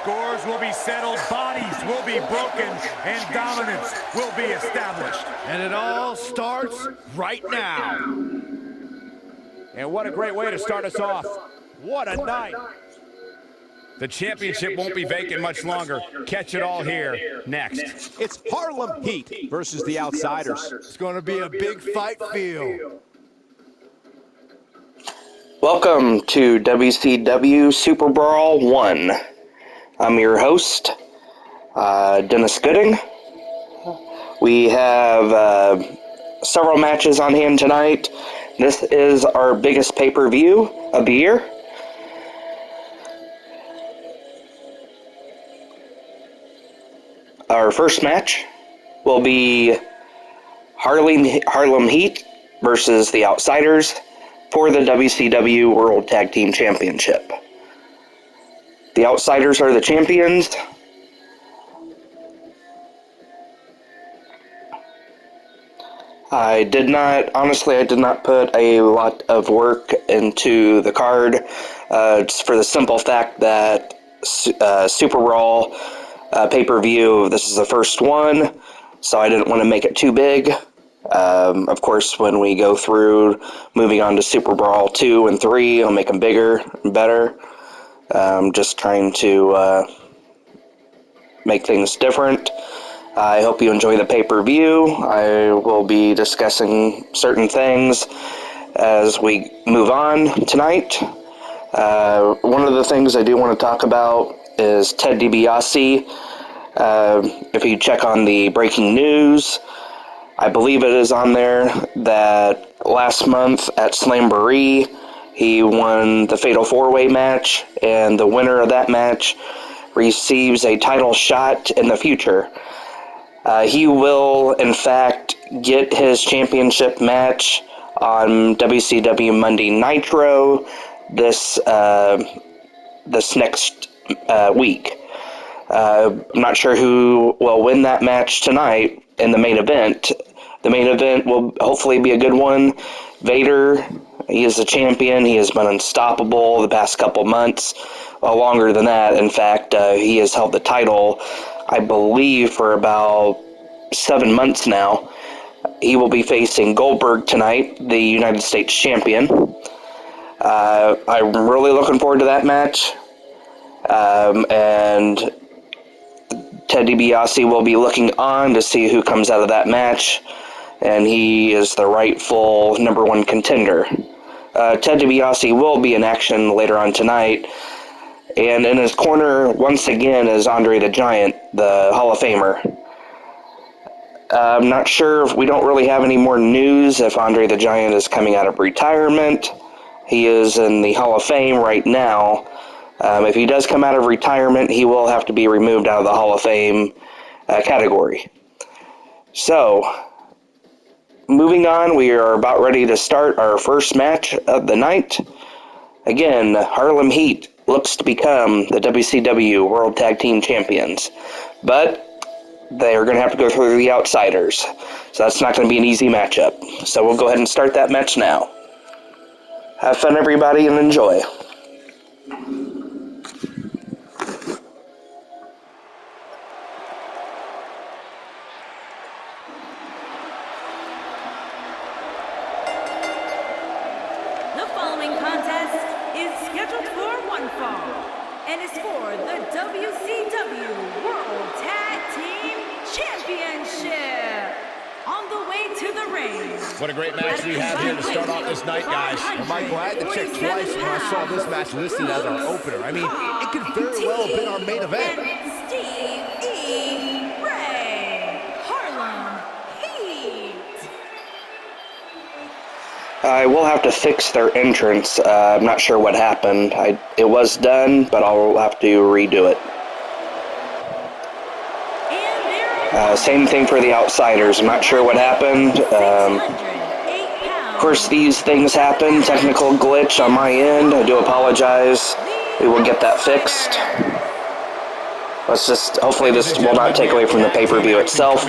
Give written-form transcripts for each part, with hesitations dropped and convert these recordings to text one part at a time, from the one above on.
Scores will be settled, bodies will be broken, and dominance will be established. And it all starts right now. And what a great way to start us off. What a night. The championship won't be vacant much longer. Catch it all here next. It's Harlem Heat versus the Outsiders. It's going to be a big fight feel. Welcome to Wcw Superbrawl I. I'm your host, Dennis Gooding. We have several matches on hand tonight. This is our biggest pay-per-view of the year. Our first match will be Harlem Heat versus the Outsiders for the WCW World Tag Team Championship. The Outsiders are the champions. I did not put a lot of work into the card, just for the simple fact that Superbrawl pay-per-view, this is the first one, so I didn't want to make it too big. Of course, when we go through moving on to Superbrawl 2 and 3, I'll make them bigger and better. Just trying to make things different. I hope you enjoy the pay-per-view. I will be discussing certain things as we move on tonight. One of the things I do want to talk about is Ted Dibiase. If you check on the breaking news, I believe it is on there that last month at Slamboree, he won the Fatal 4-Way match, and the winner of that match receives a title shot in the future. He will, in fact, get his championship match on WCW Monday Nitro this next week. I'm not sure who will win that match tonight in the main event. The main event will hopefully be a good one. Vader, he is the champion. He has been unstoppable the past couple months. Longer than that, in fact. He has held the title, I believe, for about 7 months now. He will be facing Goldberg tonight, the United States champion. I'm really looking forward to that match. And Ted Dibiase will be looking on to see who comes out of that match, and he is the rightful #1 contender. Ted Dibiase will be in action later on tonight, and in his corner, once again, is Andre the Giant, the Hall of Famer. I'm not sure if we don't really have any more news if Andre the Giant is coming out of retirement. He is in the Hall of Fame right now. If he does come out of retirement, he will have to be removed out of the Hall of Fame category. So, moving on, we are about ready to start our first match of the night. Again, Harlem Heat looks to become the WCW World Tag Team Champions, but they are going to have to go through the Outsiders, so that's not going to be an easy matchup. So we'll go ahead and start that match now. Have fun, everybody, and enjoy. The following contest is scheduled for one fall and is for the WCW World Tag Team Championship. On the way to the ring. What a great match we have here to start off this night, guys. Am I glad to check twice when I saw this match listed as our opener? I mean, it could very well have been our main event. Steve E. Ray, Harlem Heat. I will have to fix their entrance. I'm not sure what happened. It was done, but I'll have to redo it. Same thing for the Outsiders. I'm not sure what happened. Of course, these things happen. Technical glitch on my end. I do apologize. We will get that fixed. Hopefully this will not take away from the pay-per-view itself.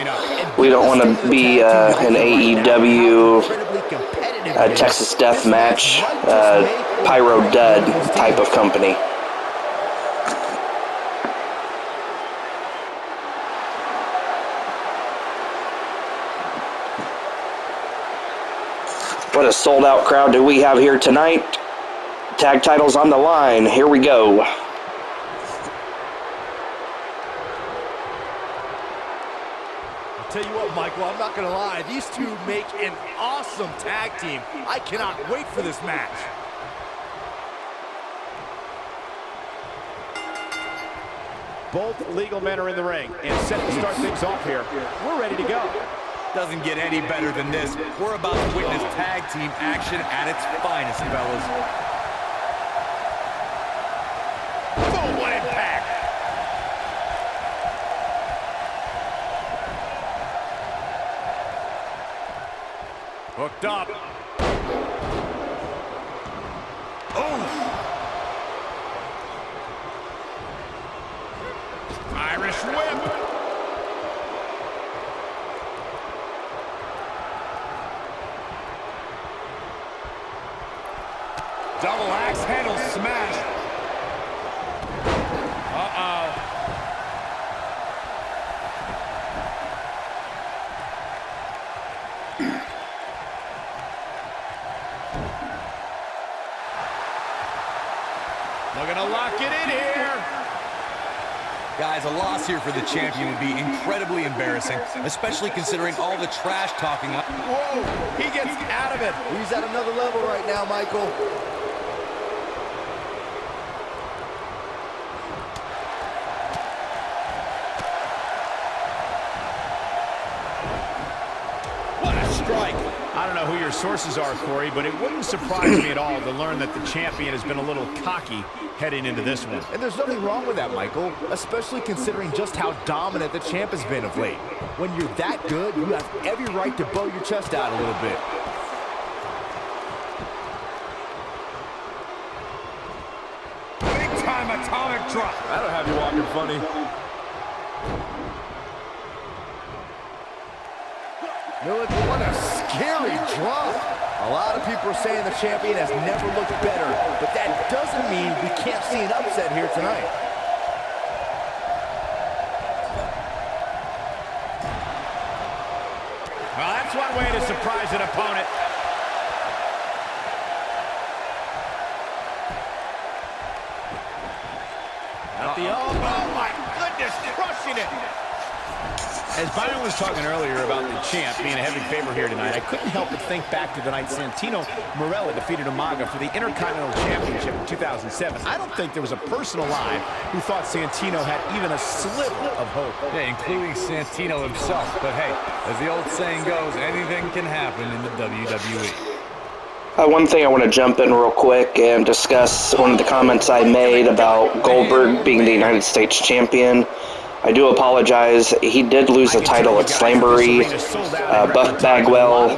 We don't want to be an AEW Texas Death Match, Pyro Dud type of company. What a sold-out crowd do we have here tonight. Tag titles on the line. Here we go. Tell you what, Michael, I'm not gonna lie, these two make an awesome tag team. I cannot wait for this match. Both legal men are in the ring and set to start things off here. We're ready to go. Doesn't get any better than this. We're about to witness tag team action at its finest, fellas. Boom, what impact! Hooked up. Oh! Irish whip. Double axe handle smash. Uh-oh. Looking to lock it in here. Guys, a loss here for the champion would be incredibly embarrassing, especially considering all the trash talking. Whoa, he gets out of it. He's at another level right now, Michael. What a strike. I don't know who your sources are, Corey, but it wouldn't surprise me at all to learn that the champion has been a little cocky heading into this one. And there's nothing wrong with that, Michael, especially considering just how dominant the champ has been of late. When you're that good, you have every right to bow your chest out a little bit. Big time atomic drop. That'll have you walking funny. Look, what a scary drop. A lot of people are saying the champion has never looked better, but that doesn't mean we can't see an upset here tonight. Well, that's one way to surprise an opponent. At the elbow. Oh, my goodness, crushing it. As Byron was talking earlier about the champ being a heavy favorite here tonight, I couldn't help but think back to the night Santino Marella defeated Umaga for the Intercontinental Championship in 2007. I don't think there was a person alive who thought Santino had even a sliver of hope. Yeah, including Santino himself. But hey, as the old saying goes, anything can happen in the WWE. One thing I want to jump in real quick and discuss one of the comments I made about Goldberg being the United States champion. I do apologize. He did lose the title at Slamboree. Buff Bagwell,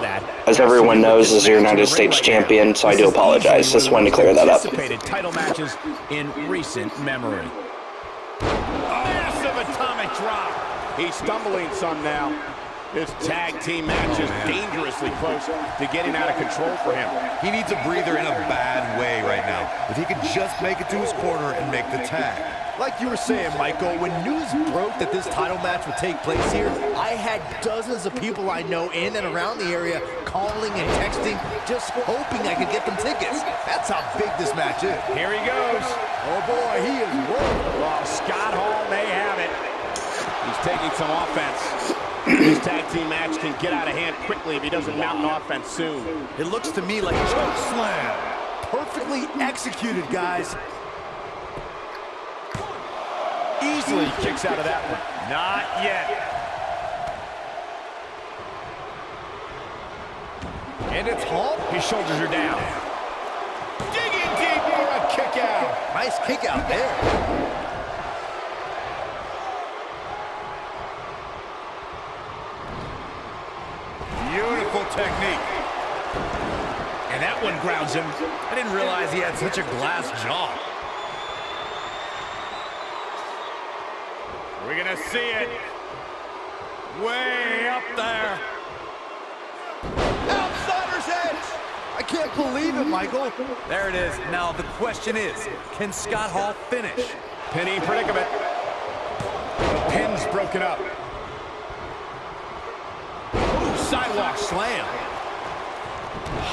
as everyone knows, is the United States champion, so I do apologize. Just wanted to clear that up. Title matches in recent memory. Massive atomic drop. He's stumbling some now. This tag team match is dangerously close to getting out of control for him. He needs a breather in a bad way right now. If he could just make it to his corner and make the tag. Like you were saying, Michael, when news broke that this title match would take place here, I had dozens of people I know in and around the area calling and texting, just hoping I could get them tickets. That's how big this match is. Here he goes. Oh boy, he is rolling. Well, Scott Hall may have it. He's taking some offense. This tag team match can get out of hand quickly if he doesn't mount an offense soon. It looks to me like a choke slam. Perfectly executed, guys. Easily kicks out of that one. Not yet. And it's Hall. His shoulders are down. Digging deep for a kick out. Nice kick out there. Beautiful technique. And that one grounds him. I didn't realize he had such a glass jaw. We're going to see it. Way up there. Outsider's edge. I can't believe it, Michael. There it is. Now the question is, can Scott Hall finish? Penny predicament. The pin's broken up. Ooh, sidewalk slam.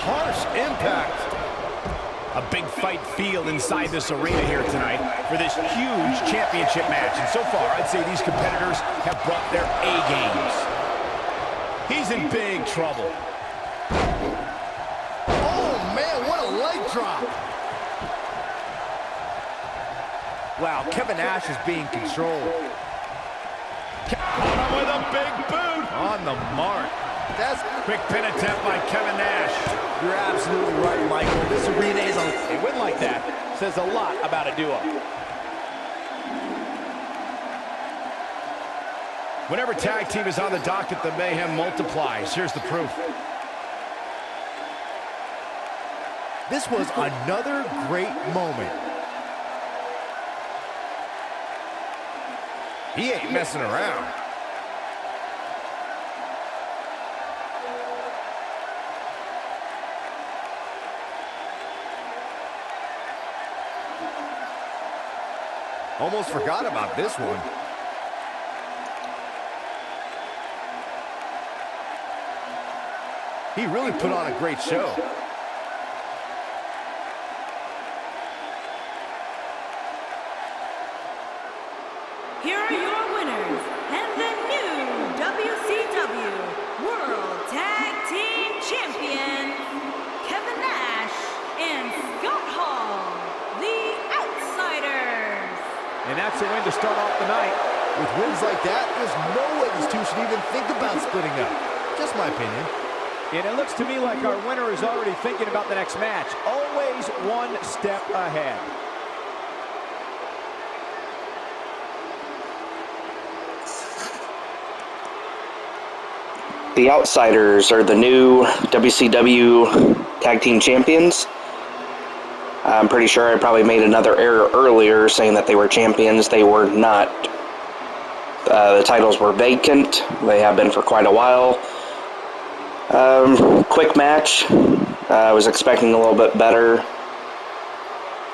Harsh impact. A big fight feel inside this arena here tonight for this huge championship match. And so far, I'd say these competitors have brought their A games. He's in big trouble. Oh, man, what a leg drop. Wow, Kevin Nash is being controlled. Caught him with a big boot. On the mark. That's quick pin attempt by Kevin Nash. You're absolutely right, Michael. This arena is a win like that says a lot about a duo. Whenever tag team is on the docket, the mayhem multiplies. Here's the proof. This was another great moment. He ain't messing around. Almost forgot about this one. He really put on a great show. Here are your winners and the new WCW World Tag Team Champions, Kevin Nash and Scott Hall, the Outsiders. And that's a win to start off the night. With wins like that, there's no way these two should even think about splitting up. Just my opinion. And it looks to me like our winner is already thinking about the next match. Always one step ahead. The Outsiders are the new WCW Tag Team Champions. I'm pretty sure I probably made another error earlier saying that they were champions. They were not. The titles were vacant. They have been for quite a while. Quick match. I was expecting a little bit better.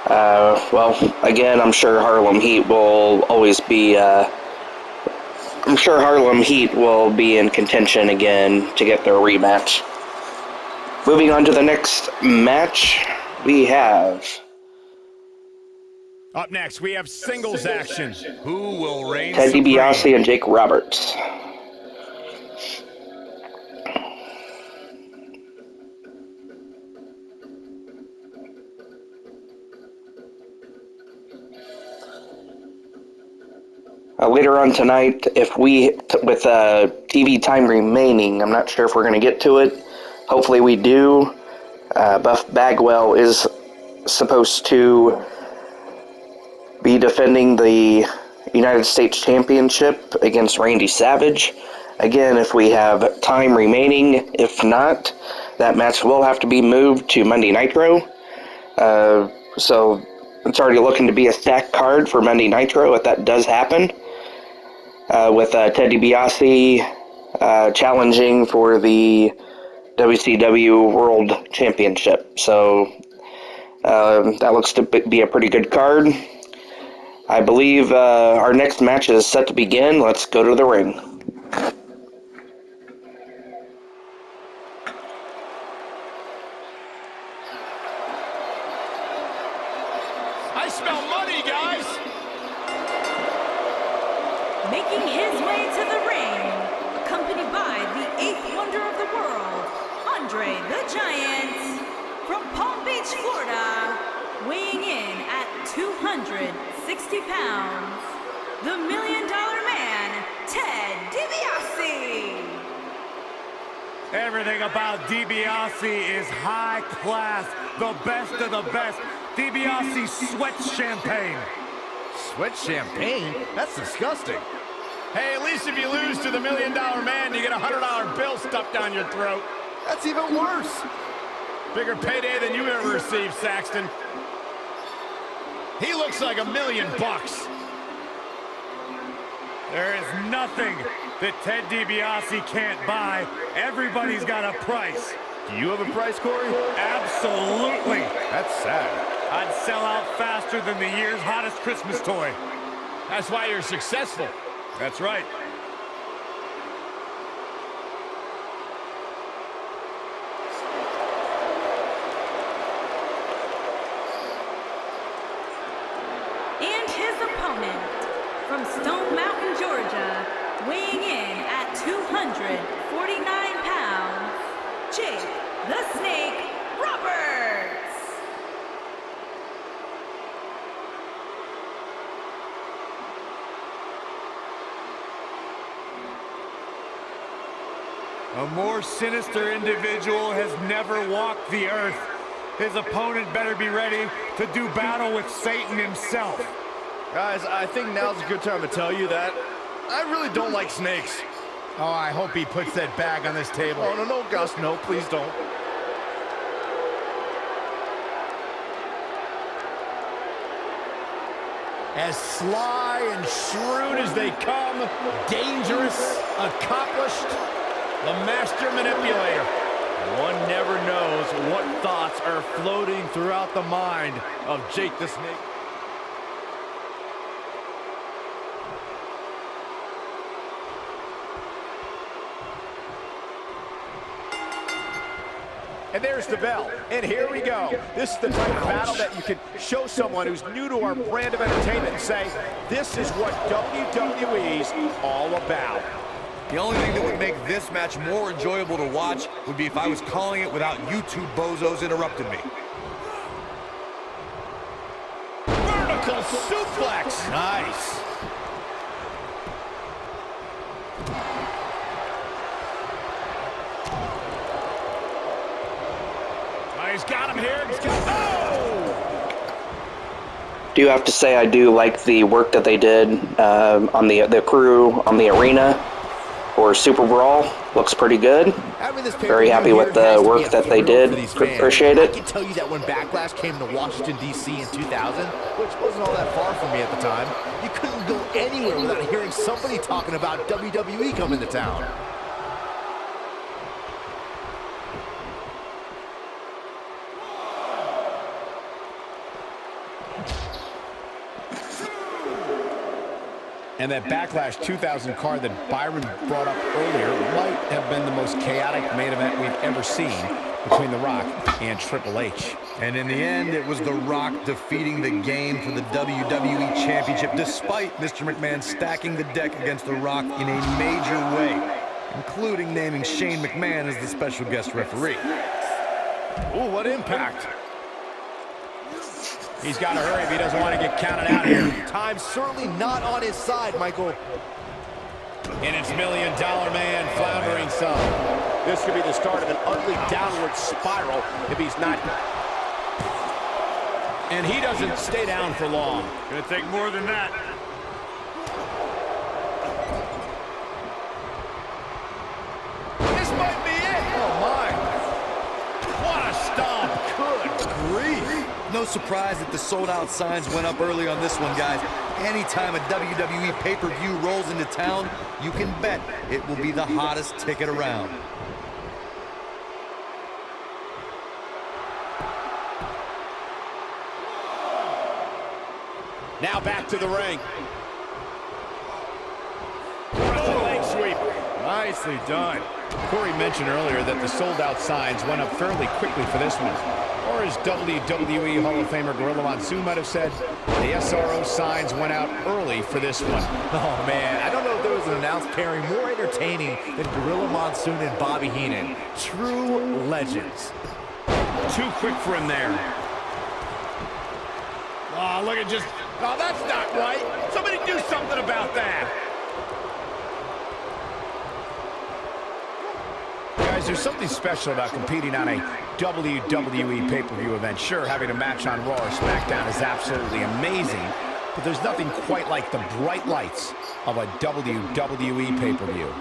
Well, again, I'm sure Harlem Heat will always be... I'm sure Harlem Heat will be in contention again to get their rematch. Moving on to the next match, we have... Up next, we have singles action. Who will reign Ted supreme? Dibiase and Jake Roberts. Later on tonight, if we, with TV time remaining, I'm not sure if we're going to get to it. Hopefully we do. Buff Bagwell is supposed to be defending the United States Championship against Randy Savage. Again, if we have time remaining. If not, that match will have to be moved to Monday Nitro. So it's already looking to be a stacked card for Monday Nitro if that does happen. With Ted DiBiase challenging for the WCW World Championship. So that looks to be a pretty good card. I believe our next match is set to begin. Let's go to the ring. I smell money, guys! Making his way to the ring, accompanied by the 8th wonder of the world, Andre the Giant, from Palm Beach, Florida, weighing in at 260 pounds, the $1 Million Man, Ted DiBiase. Everything about DiBiase is high class, the best of the best. DiBiase sweats champagne. Sweat champagne? That's disgusting. Hey, at least if you lose to the $1 Million Man, you get a $100 bill stuffed down your throat. That's even worse. Bigger payday than you ever received, Saxton. He looks like $1 million bucks. There is nothing that Ted DiBiase can't buy. Everybody's got a price. Do you have a price, Corey? Absolutely. That's sad. I'd sell out faster than the year's hottest Christmas toy. That's why you're successful. That's right. his opponent, from Stone Mountain, Georgia, weighing in at 249 pounds, Jake the Snake Roberts. A more sinister individual has never walked the earth. His opponent better be ready to do battle with Satan himself. Guys, I think now's a good time to tell you that I really don't like snakes. Oh, I hope he puts that bag on this table. Oh, no, Gus, no, please don't. As sly and shrewd as they come, dangerous, accomplished, the master manipulator. One never knows what thoughts are floating throughout the mind of Jake the Snake. And there's the bell, and here we go. This is the type of battle that you can show someone who's new to our brand of entertainment and say, this is what WWE's all about. The only thing that would make this match more enjoyable to watch would be if I was calling it without you two bozos interrupting me. Vertical suplex. Nice. He's got him here. He's got. Oh! Do have to say I do like the work that they did on the crew on the arena for Super Brawl. Looks pretty good. Very happy with the work that they did. Appreciate it. I can tell you that when Backlash came to Washington, D.C. in 2000, which wasn't all that far from me at the time, you couldn't go anywhere without hearing somebody talking about WWE coming to town. And that Backlash 2000 card that Byron brought up earlier might have been the most chaotic main event we've ever seen between The Rock and Triple H. And in the end, it was The Rock defeating the game for the WWE Championship, despite Mr. McMahon stacking the deck against The Rock in a major way, including naming Shane McMahon as the special guest referee. Ooh, what impact. He's got to hurry if he doesn't want to get counted out here. Time's certainly not on his side, Michael. And it's $1 Million Man floundering some. This could be the start of an ugly downward spiral if he's not. And he doesn't stay down for long. Gonna take more than that. This might be it. Oh, my. What a stomp. Good grief. No surprise that the sold-out signs went up early on this one, guys. Anytime a WWE pay-per-view rolls into town, you can bet it will be the hottest ticket around. Now back to the ring. Leg sweep. Nicely done. Corey mentioned earlier that the sold-out signs went up fairly quickly for this one. Or as WWE Hall of Famer Gorilla Monsoon might have said, the SRO signs went out early for this one. Oh, man, I don't know if there was an announced pairing more entertaining than Gorilla Monsoon and Bobby Heenan. True legends. Too quick for him there. Oh, look at just... Oh, that's not right. Somebody do something about that. Guys, there's something special about competing on a WWE pay-per-view event. Sure, having a match on Raw or SmackDown is absolutely amazing, but there's nothing quite like the bright lights of a WWE pay-per-view.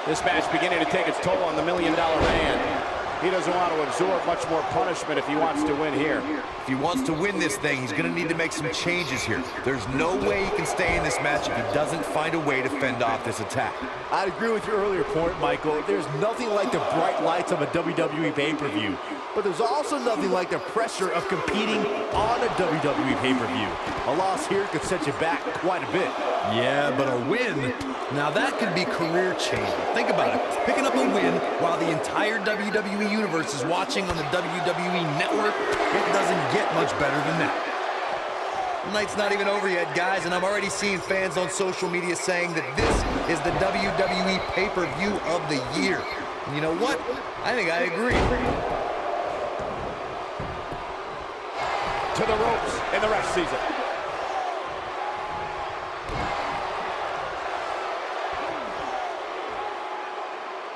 This match beginning to take its toll on the $1 Million Man. He doesn't want to absorb much more punishment if he wants to win here. If he wants to win this thing, he's going to need to make some changes here. There's no way he can stay in this match if he doesn't find a way to fend off this attack. I'd agree with your earlier point, Michael. There's nothing like the bright lights of a WWE pay-per-view. but there's also nothing like the pressure of competing on a WWE pay-per-view. A loss here could set you back quite a bit. Yeah, but a win, now that could be career-changing. Think about it. Picking up a win while the entire WWE Universe is watching on the WWE Network, it doesn't get much better than that. The night's not even over yet, guys, and I'm already seeing fans on social media saying that this is the WWE pay-per-view of the year. And you know what? I think I agree. To the ropes, and the ref sees it.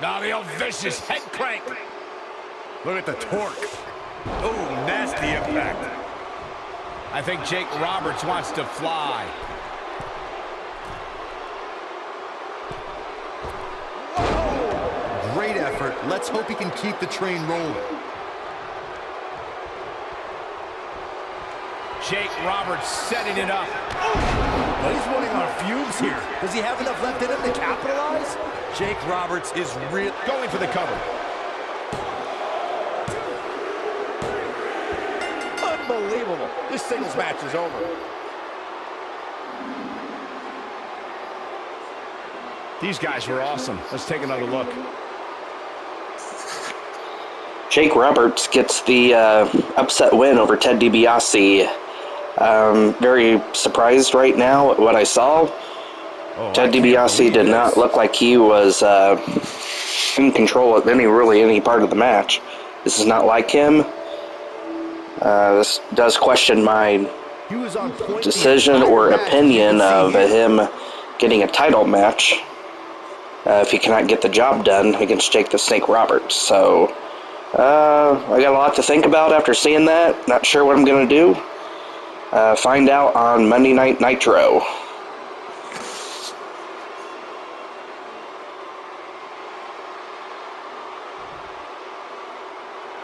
Now the old vicious head crank. Look at the torque. Oh, nasty impact. I think Jake Roberts wants to fly. Whoa! Great effort. Let's hope he can keep the train rolling. Jake Roberts setting it up. But he's running on fumes here. Does he have enough left in him to capitalize? Jake Roberts is real. Going for the cover. Unbelievable. This singles match is over. These guys were awesome. Let's take another look. Jake Roberts gets the upset win over Ted Dibiase. Very surprised right now at what I saw. Ted Dibiase did not look like he was in control of any part of the match. This is not like him. This does question my decision or opinion of him getting a title match if he cannot get the job done against Jake the Snake Roberts. So I got a lot to think about after seeing that. Not sure what I'm going to do. Find out on Monday Night Nitro.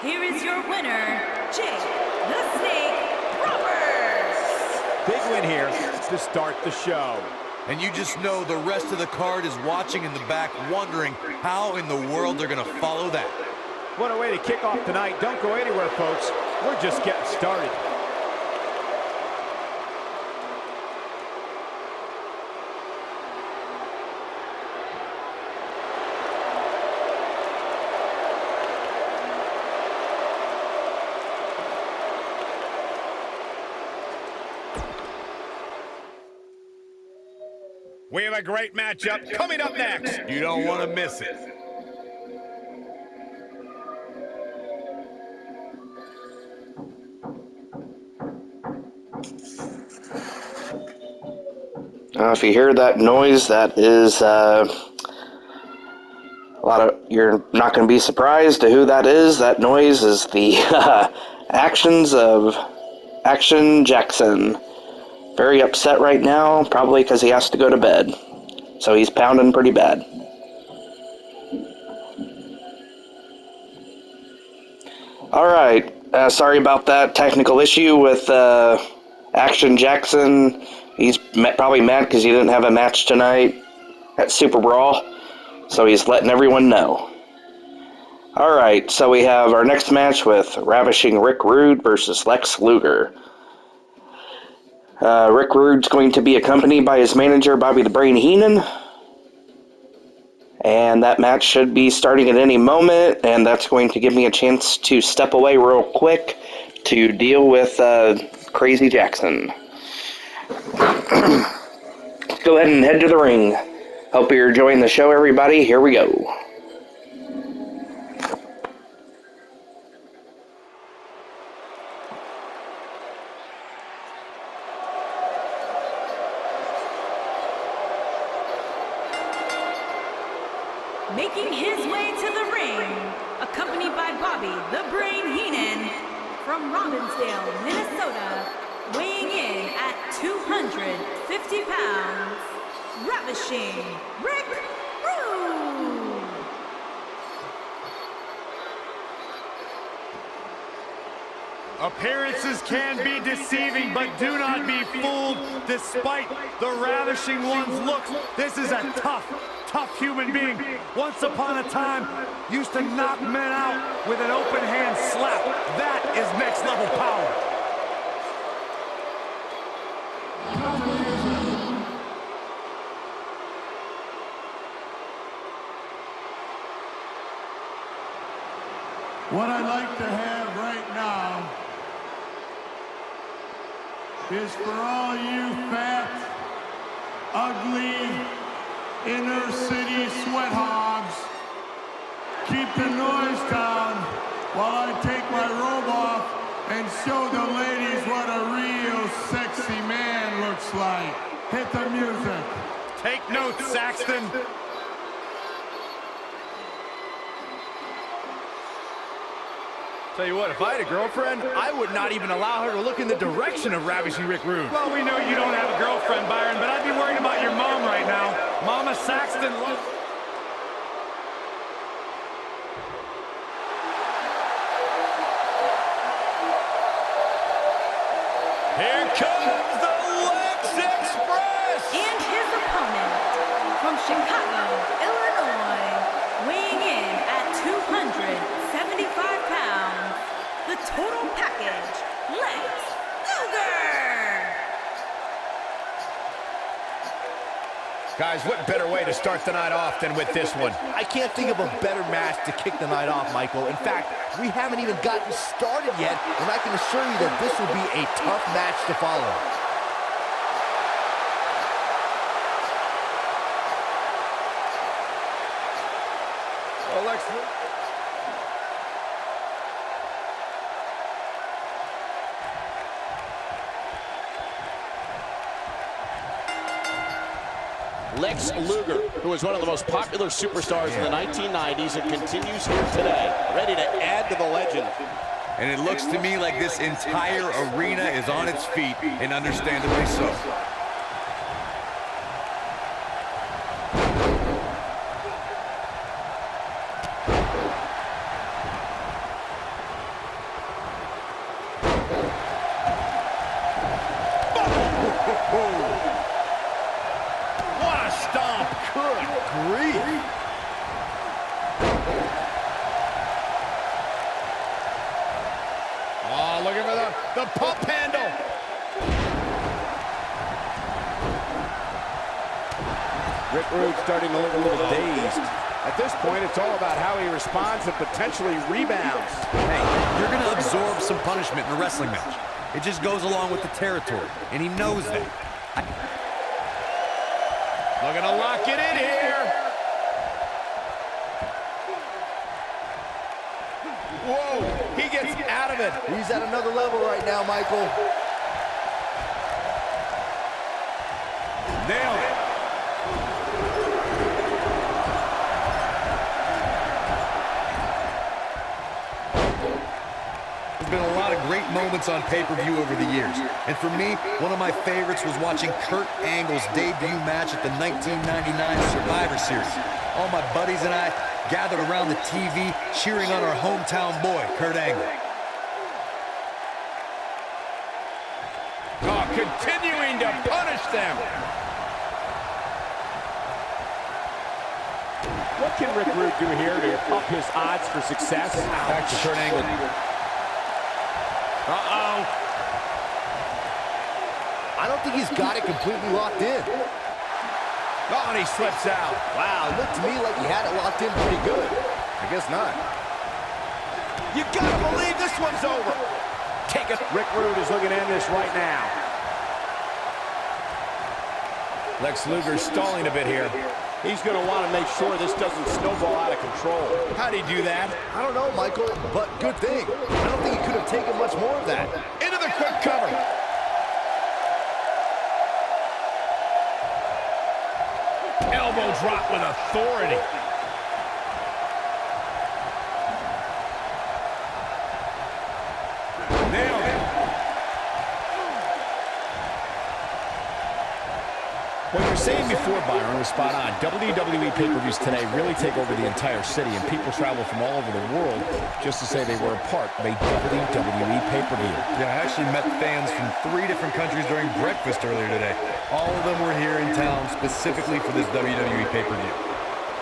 Here is your winner, Jake the Snake Roberts. Big win here to start the show. And you just know the rest of the card is watching in the back, wondering how in the world they're going to follow that. What a way to kick off tonight. Don't go anywhere, folks. We're just getting started. We have a great matchup coming up next. You don't want to miss it. If you hear that noise, that is you're not going to be surprised to who that is. That noise is the actions of Action Jackson. Very upset right now, probably because he has to go to bed. So he's pounding pretty bad. Alright, sorry about that technical issue with Action Jackson. He's probably mad because he didn't have a match tonight at Superbrawl. So he's letting everyone know. Alright, so we have our next match with Ravishing Rick Rude versus Lex Luger. Rick Rude's going to be accompanied by his manager, Bobby the Brain Heenan. And that match should be starting at any moment, and that's going to give me a chance to step away real quick to deal with Crazy Jackson. Let's go ahead and head to the ring. Hope you're enjoying the show, everybody. Here we go. Making his way to the ring, accompanied by Bobby the Brain Heenan from Robbinsdale, Minnesota, weighing in at 250 pounds, Ravishing Rick Rude. Appearances can be deceiving, but do not be fooled. Despite the Ravishing One's looks, this is a tough tough human being. Once upon a time, used to knock men out with an open hand slap. That is next level power. What I'd like to have right now is for all you fat, ugly, inner city sweat hogs, keep the noise down while I take my robe off and show the ladies what a real sexy man looks like. Hit the music. Take notes, Saxton. Tell you what, if I had a girlfriend, I would not even allow her to look in the direction of Ravishing Rick Rude. Well, we know you don't have a girlfriend, Byron, but I'd be worried about your mom right now. Mama Saxton. Here comes the Lex Express! And his opponent from Chicago, Illinois, weighing in at 275 pounds, the total package, Lex Luger! Guys, what better way to start the night off than with this one? I can't think of a better match to kick the night off, Michael. In fact, we haven't even gotten started yet, and I can assure you that this will be a tough match to follow. Lex Luger, who was one of the most popular superstars in the 1990s and continues here today, ready to add to the legend. And it looks to me like this entire arena is on its feet, and understandably so. Oh, looking for the pump handle. Rick Rude starting to look a little dazed. At this point, it's all about how he responds and potentially rebounds. Hey, you're going to absorb some punishment in a wrestling match. It just goes along with the territory, and he knows that. Looking to lock it in here. Whoa, he gets out of it. He's at another level right now, Michael. Nailed it. There's been a lot of great moments on pay-per-view over the years. And for me, one of my favorites was watching Kurt Angle's debut match at the 1999 Survivor Series. All my buddies and I gathered around the TV, cheering on our hometown boy, Kurt Angle. Oh, continuing to punish them. What can Rick Rude do here to up his odds for success? Back to Kurt Angle. Uh-oh. I don't think he's got it completely locked in. Oh, and he slips out. Wow, it looked to me like he had it locked in pretty good. I guess not. You gotta believe this one's over. Take it. Rick Rude is looking to end this right now. Lex Luger stalling a bit here. He's going to want to make sure this doesn't snowball out of control. How'd he do that? I don't know, Michael, but good thing. I don't think he could have taken much more of that. Into the quick cover. Elbow drop with authority. Nailed it. What you were saying before, Byron, was spot on. WWE pay-per-views today really take over the entire city, and people travel from all over the world just to say they were a part of a WWE pay-per-view. Yeah, I actually met fans from 3 different countries during breakfast earlier today. All of them were here in town specifically for this WWE pay-per-view.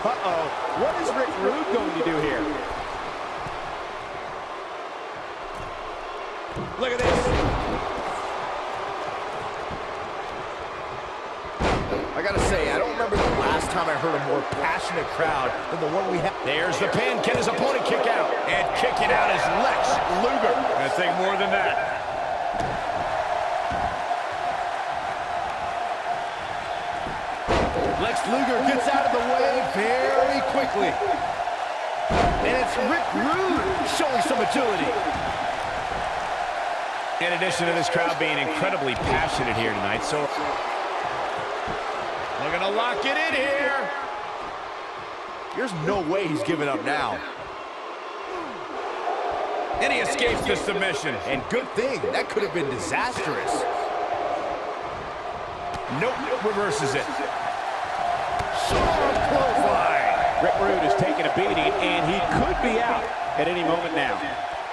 Uh-oh. What is Rick Rude going to do here? Look at this. I gotta say, I don't remember the last time I heard a more passionate crowd than the one we had. There's the pin. Can his opponent kick out? And kicking out is Lex Luger. Gonna take more than that. Lex Luger gets out of the way very quickly. And it's Rick Rude showing some agility. In addition to this crowd being incredibly passionate here tonight, so they're gonna lock it in here. There's no way he's giving up now. And he escapes the submission. And good thing, that could have been disastrous. Nope, reverses it. Sharp clothesline. Rick Rude is taking a beating, and he could be out at any moment now.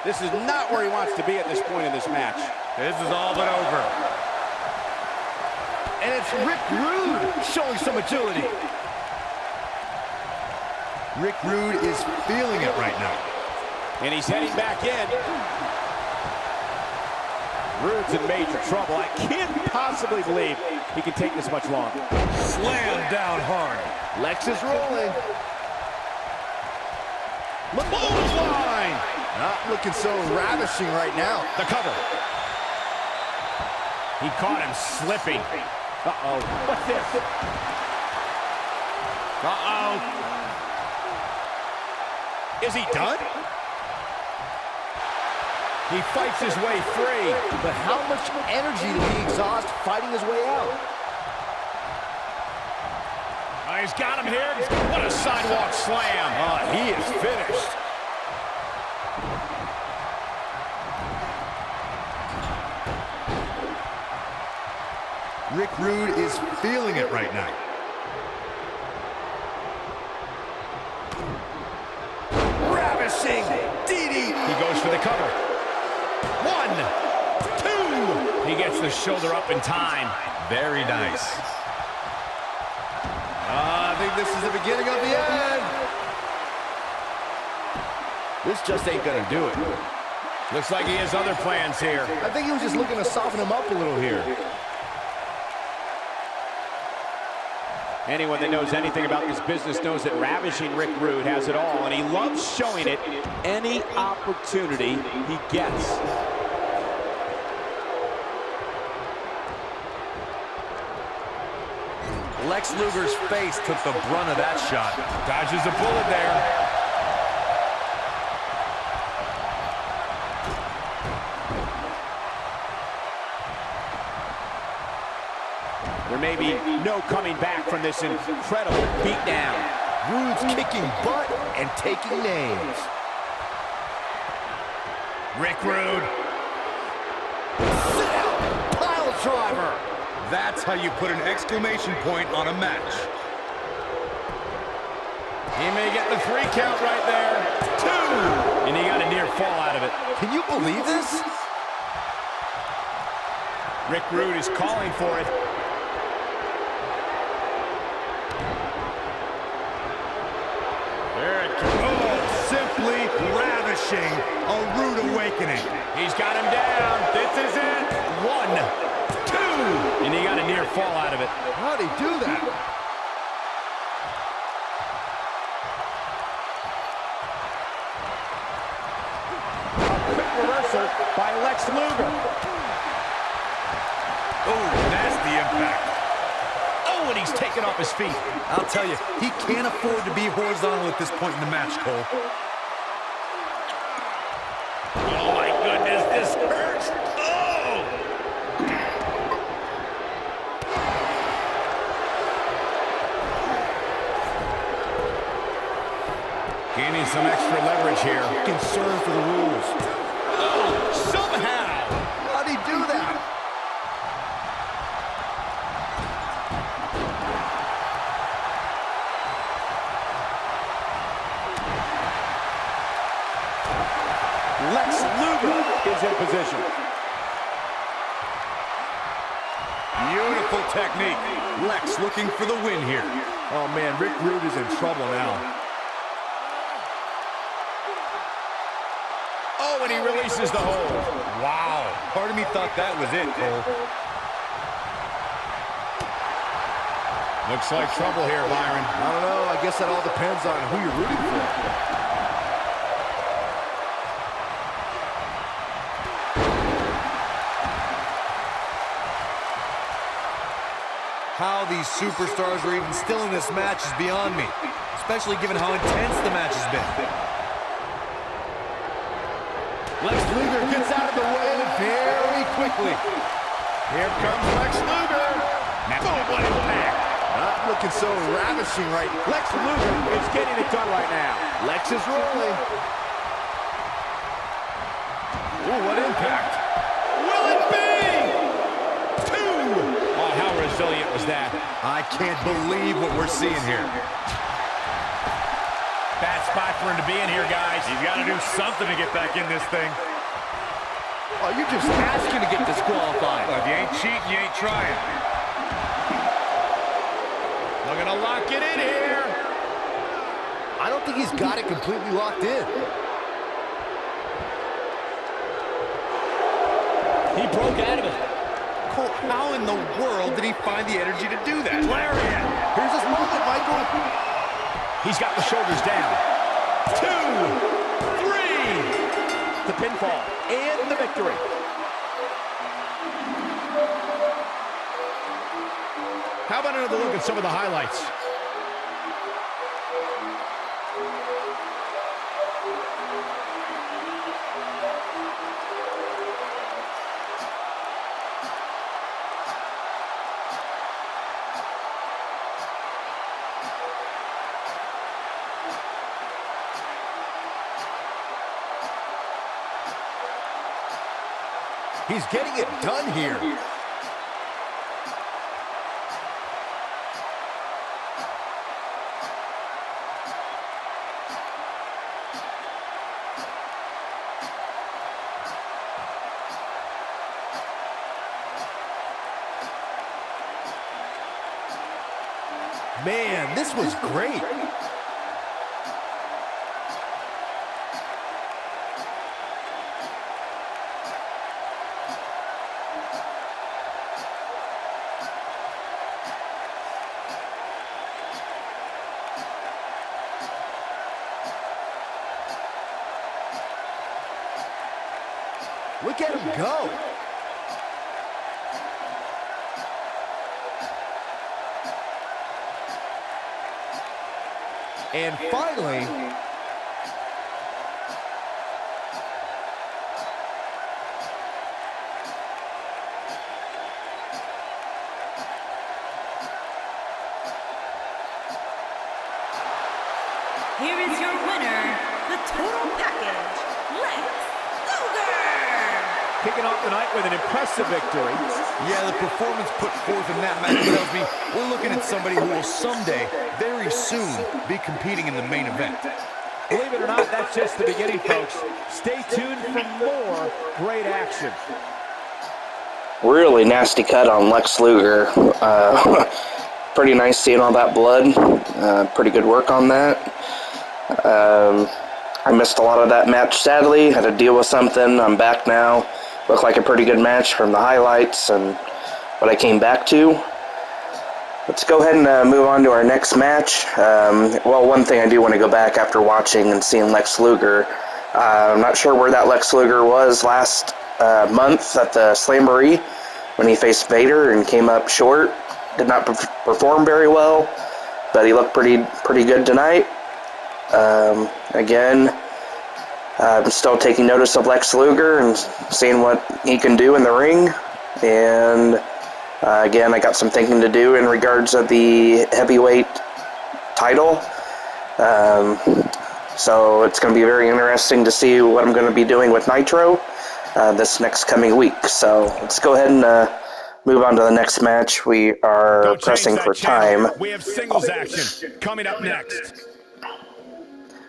This is not where he wants to be at this point in this match. This is all but over. And it's Rick Rude showing some agility. Rick Rude is feeling it right now. And he's heading back in. Rude's in major trouble. I can't possibly believe he can take this much longer. Slam down hard. Lex is rolling. Clothesline! Not looking so ravishing right now. The cover. He caught him slipping. Uh-oh. What's this? Uh-oh. Is he done? He fights his way free. But how much energy did he exhaust fighting his way out? Oh, he's got him here. What a sidewalk slam. Oh, he is finished. Rick Rude is feeling it right now. Ravishing DD. He goes for the cover. 1, 2. He gets the shoulder up in time. Very nice. I think this is the beginning of the end. This just ain't gonna do it. Looks like he has other plans here. I think he was just looking to soften him up a little here. Anyone that knows anything about this business knows that Ravishing Rick Rude has it all, and he loves showing it any opportunity he gets. Lex Luger's face took the brunt of that shot. Dodges a bullet there. There may be no coming back from this incredible beatdown. Rude's kicking butt and taking names. Rick Rude. Sit out, pile driver. That's how you put an exclamation point on a match. He may get the 3 count right there. 2! And he got a near fall out of it. Can you believe this? Rick Rude is calling for it. There it comes. Oh, simply ravishing. A rude awakening. He's got him down. This is it. 1, 2. And he got a near fall out of it. How'd he do that? A quick reversal by Lex Luger. Oh, nasty impact. Oh, and he's taken off his feet. I'll tell you, he can't afford to be horizontal at this point in the match, Cole. Oh, my goodness, this hurts. Oh! Gaining some extra leverage here. Concern for the rules. Oh, somehow. How'd he do that? Lex Luger is in position. Beautiful powerful technique. Lex looking for the win here. Oh, man, Rick Rude is in trouble now. Oh, and he releases the hold. Wow. Part of me thought that was it, Cole. Looks like trouble here, Byron. I don't know. I guess that all depends on who you're rooting for. How these superstars are even still in this match is beyond me, especially given how intense the match has been. Lex Luger gets out of the way very quickly. Here comes Lex Luger. Boom, what impact. Not looking so ravishing right. Lex Luger is getting it done right now. Lex is rolling. Ooh, what impact. Will it be? Oh, how resilient was that? I can't believe what we're seeing here. Bad spot for him to be in here, guys. You've got to do something to get back in this thing. Oh, you're just asking to get disqualified. Well, if you ain't cheating, you ain't trying. Looking to lock it in here. I don't think he's got it completely locked in. He broke out of it. Cole, how in the world did he find the energy to do that? Lariat. Here's his moment, Michael. He's got the shoulders down. 2, 3. The pinfall and the victory. How about another look at some of the highlights? He's getting it done here. Man, this was great. Look at him go. And finally, Here is your winner, the total package, Lex Luger! Kicking off the night with an impressive victory. Yeah, the performance put forth in that match tells me we're looking at somebody who will someday, very soon, be competing in the main event. Believe it or not, that's just the beginning, folks. Stay tuned for more great action. Really nasty cut on Lex Luger. Pretty nice seeing all that blood. Pretty good work on that. I missed a lot of that match, sadly. Had to deal with something. I'm back now. Looked like a pretty good match from the highlights and what I came back to. Let's go ahead and move on to our next match. Well, one thing I do want to go back after watching and seeing Lex Luger. I'm not sure where that Lex Luger was last month at the Slamboree when he faced Vader and came up short. Did not perform very well, but he looked pretty good tonight. Again, I'm still taking notice of Lex Luger and seeing what he can do in the ring. And again, I got some thinking to do in regards of the heavyweight title. So it's going to be very interesting to see what I'm going to be doing with Nitro this next coming week. So let's go ahead and move on to the next match. We are pressing for time. We have singles action coming up next.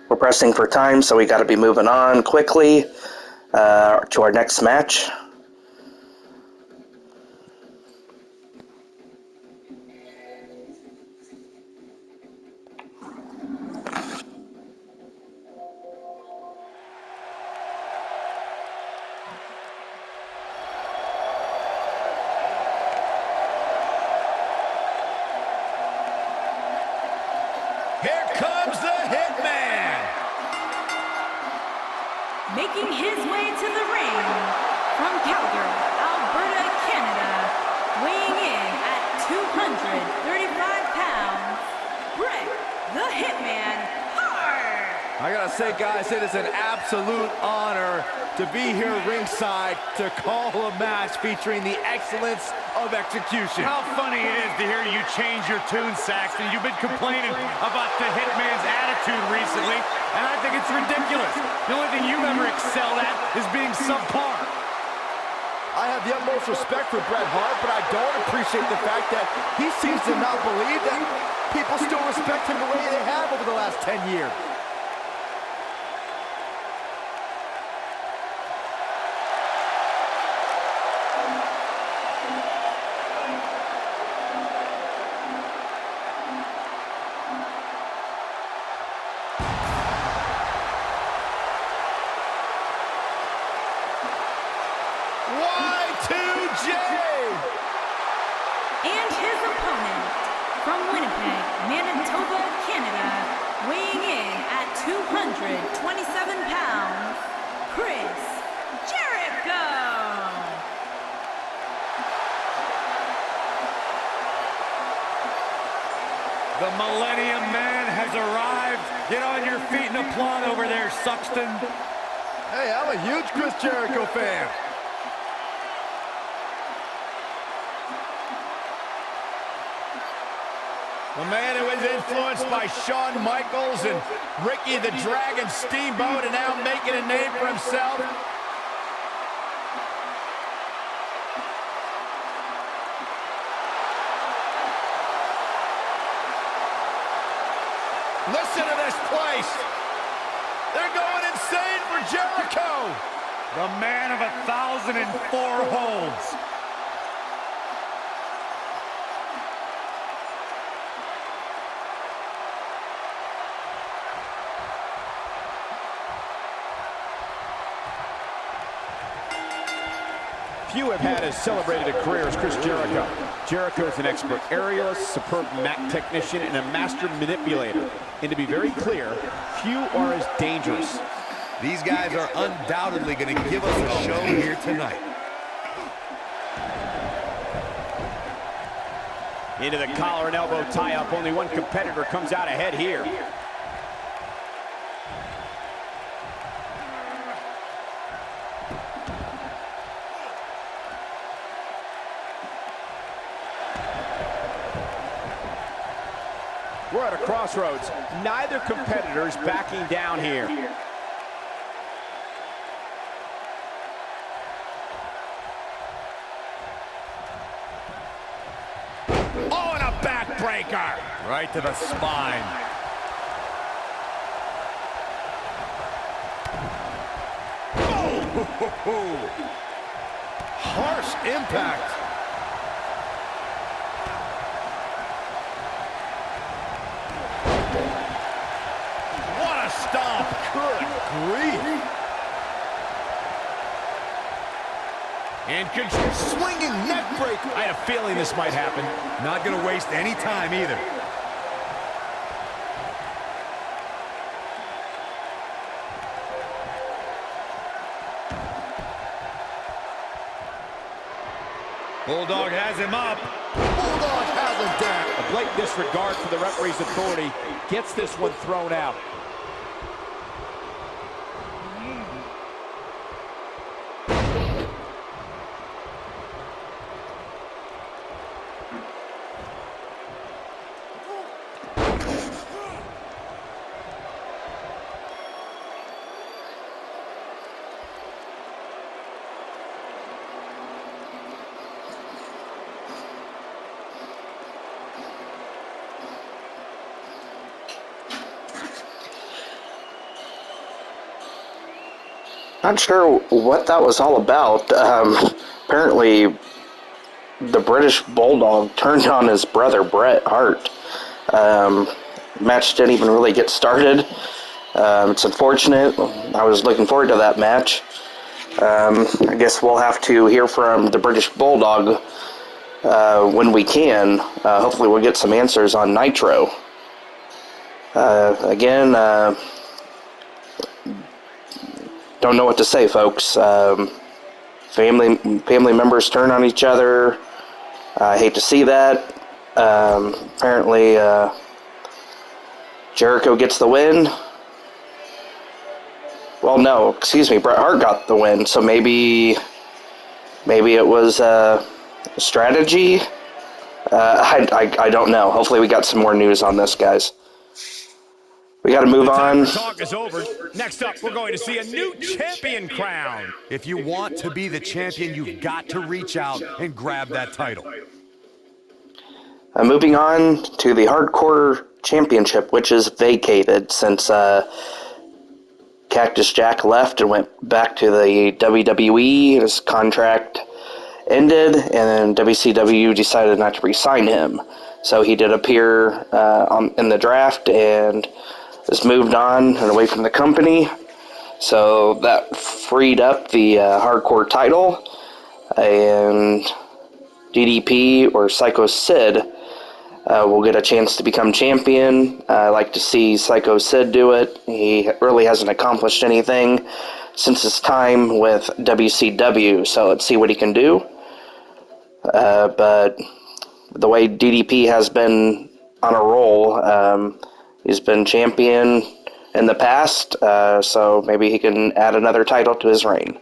We're pressing for time, so we got to be moving on quickly to our next match. making his way to the ring from Calgary, Alberta, Canada, weighing in at 235 pounds, Bret the Hitman Hart. I gotta say, guys, it is an absolute honor to be here ringside to call a match featuring the excellence of execution. How funny it is to hear you change your tune, Saxton. You've been complaining about the Hitman's attitude recently, and I think it's ridiculous. The only thing you've ever excelled at is being subpar. I have the utmost respect for Bret Hart, but I don't appreciate the fact that he seems to not believe that people still respect him the way they have over the last 10 years. And his opponent, from Winnipeg, Manitoba, Canada, weighing in at 227 pounds, Chris Jericho. The Millennium Man has arrived. Get on your feet and applaud over there, Suxton. Hey, I'm a huge Chris Jericho fan. The man who is influenced by Shawn Michaels and Ricky the Dragon Steamboat and now making a name for himself. Listen to this place. They're going insane for Jericho. The man of 1,004 holds. Few have had as celebrated a career as Chris Jericho. Jericho is an expert aerialist, superb mat technician, and a master manipulator. And to be very clear, few are as dangerous. These guys are undoubtedly going to give us a show here tonight. Into the collar and elbow tie-up. Only one competitor comes out ahead here. We're at a crossroads. Neither competitor is backing down here. Oh, and a backbreaker. Right to the spine. Oh! Harsh impact. Stomp. Good grief. And swinging neck breaker. I had a feeling this might happen. Not going to waste any time either. Bulldog has him up. Bulldog has him down. A blatant disregard for the referee's authority gets this one thrown out. Not sure what that was all about. Apparently, the British Bulldog turned on his brother Bret Hart. Match didn't even really get started. It's unfortunate. I was looking forward to that match. I guess we'll have to hear from the British Bulldog when we can. Hopefully we'll get some answers on Nitro. don't know what to say, folks. Family members turn on each other. I hate to see that. Apparently, Jericho gets the win. Well, no, excuse me, Bret Hart got the win, so maybe it was a strategy. I don't know. Hopefully we got some more news on this, guys. We got to move on. The talk is over. Next up, we're going to see a new champion crown. If you want to be the champion, you've got to reach out and grab that title. Moving on to the Hardcore Championship, which is vacated since Cactus Jack left and went back to the WWE. His contract ended, and then WCW decided not to re-sign him. So he did appear in the draft and was moved on and away from the company. So that freed up the Hardcore title, and DDP or Psycho Sid will get a chance to become champion. I like to see Psycho Sid do it. He really hasn't accomplished anything since his time with WCW, so let's see what he can do. But the way DDP has been on a roll, he's been champion in the past, so maybe he can add another title to his reign.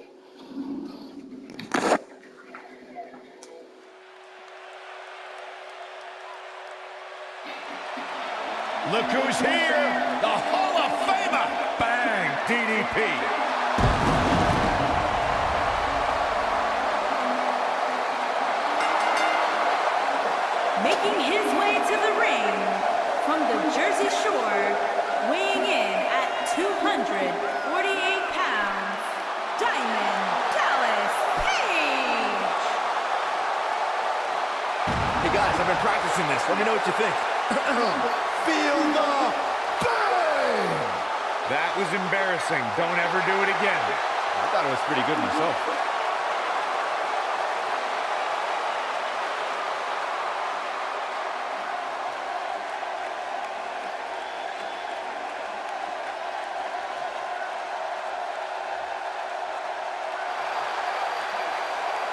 Look who's here, the Hall of Famer. Bang, DDP. Making his way to the ring from the Jersey Shore, weighing in at 248 pounds, Diamond Dallas Page. Hey guys, I've been practicing this. Let me know what you think. Feel the bang! That was embarrassing. Don't ever do it again. I thought it was pretty good myself.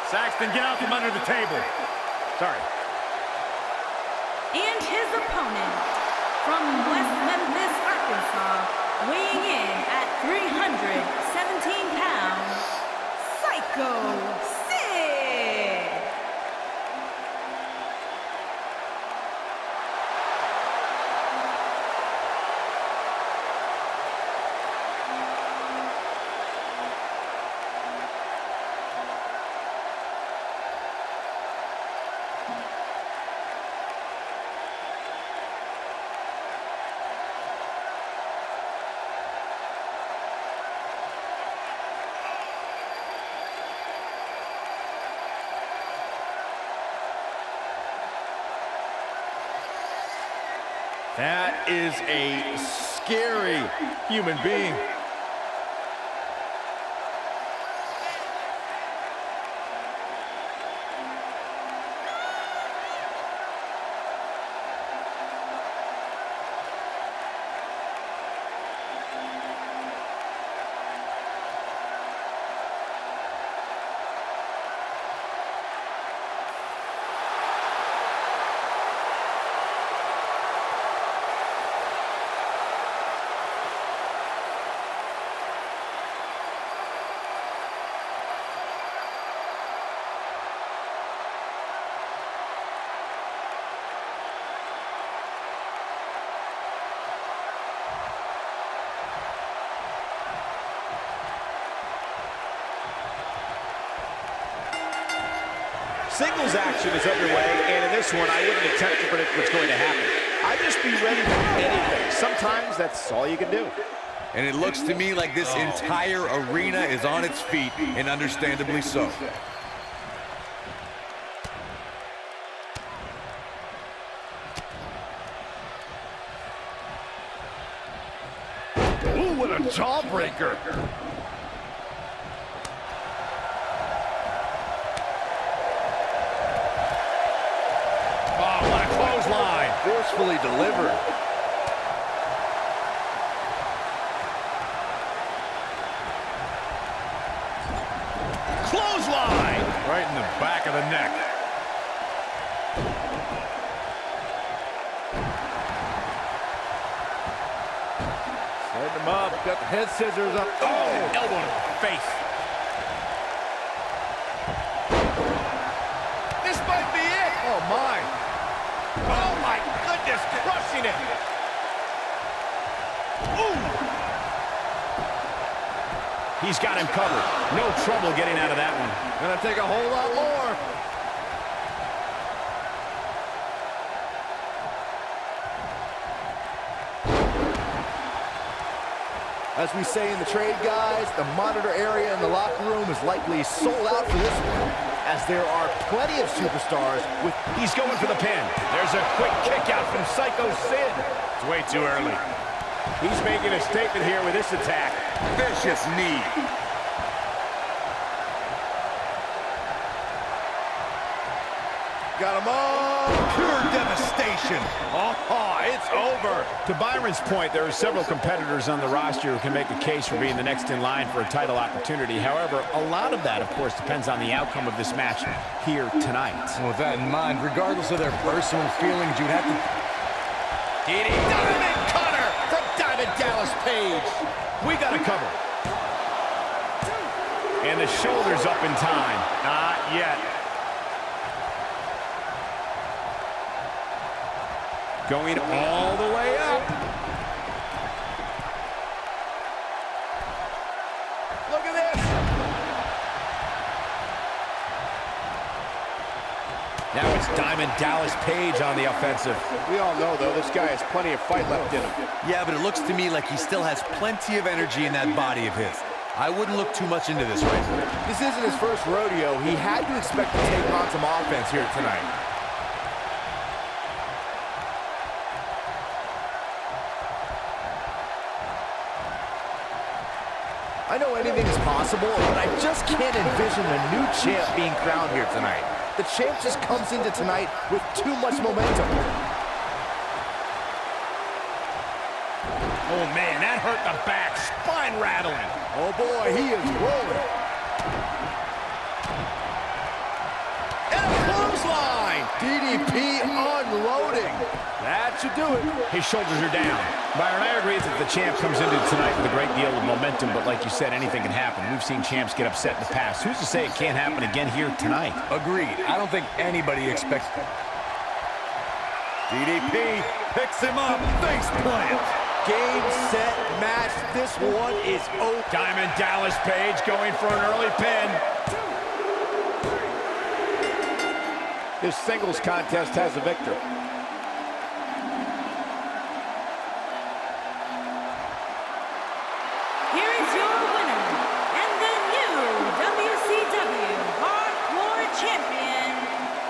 Saxton, get out from under the table. Sorry. And his opponent from West Memphis, Arkansas, weighing in at 317 pounds, Psycho Sid. That is a scary human being. Singles action is underway, and in this one, I wouldn't attempt to predict what's going to happen. I'd just be ready for anything. Sometimes that's all you can do. And it looks to me like this entire arena is on its feet, and understandably so. Ooh, what a jawbreaker. Oh, what a clothesline. Forcefully delivered. Got the head scissors up. Oh, elbow to the face. This might be it. Oh, my. Oh, my goodness. Crushing it. Ooh. He's got him covered. No trouble getting out of that one. Gonna take a whole lot more. As we say in the trade, guys, the monitor area in the locker room is likely sold out for this one, as there are plenty of superstars with... He's going for the pin. There's a quick kick out from Psycho Sid. It's way too early. He's making a statement here with this attack. Vicious knee. Got him all. Pure devastation. Oh, it's over. To Byron's point, there are several competitors on the roster who can make a case for being the next in line for a title opportunity. However, a lot of that, of course, depends on the outcome of this match here tonight. And with that in mind, regardless of their personal feelings, you'd have to... Diamond cutter from Diamond Dallas Page. We got a cover. And the shoulders up in time. Not yet. Going all the way up. Look at this. Now it's Diamond Dallas Page on the offensive. We all know, though, this guy has plenty of fight left in him. Yeah, but it looks to me like he still has plenty of energy in that body of his. I wouldn't look too much into this right now. This isn't his first rodeo. He had to expect to take on some offense here tonight. I know anything is possible, but I just can't envision a new champ being crowned here tonight. The champ just comes into tonight with too much momentum. Oh, man, that hurt the back. Spine rattling. Oh, boy, he is rolling. And a clothesline. DDP unloading. That should do it. His shoulders are down. Byron, I agree that the champ comes into tonight with a great deal of momentum, but like you said, anything can happen. We've seen champs get upset in the past. Who's to say it can't happen again here tonight? Agreed. I don't think anybody expects... DDP picks him up. Face plant. Game, set, match. This one is over. Diamond Dallas Page going for an early pin. This singles contest has a victor. Here is your winner, and the new WCW Hardcore Champion,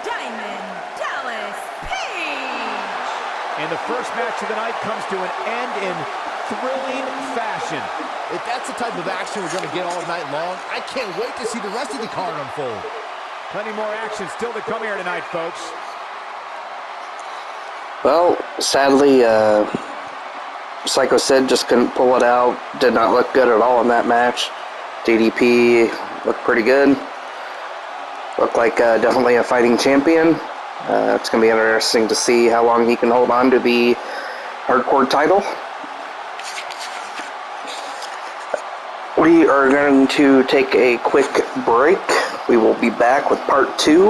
Diamond Dallas Page. And the first match of the night comes to an end in thrilling fashion. If that's the type of action we're going to get all night long, I can't wait to see the rest of the card unfold. Plenty more action still to come here tonight, folks. Well, sadly, Psycho Sid just couldn't pull it out. Did not look good at all in that match. DDP looked pretty good. Looked like definitely a fighting champion. It's going to be interesting to see how long he can hold on to the hardcore title. We are going to take a quick break. We will be back with part 2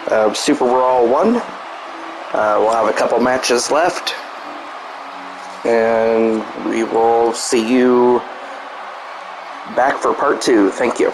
of Superbrawl I. We'll have a couple matches left, and we will see you back for part 2. Thank you.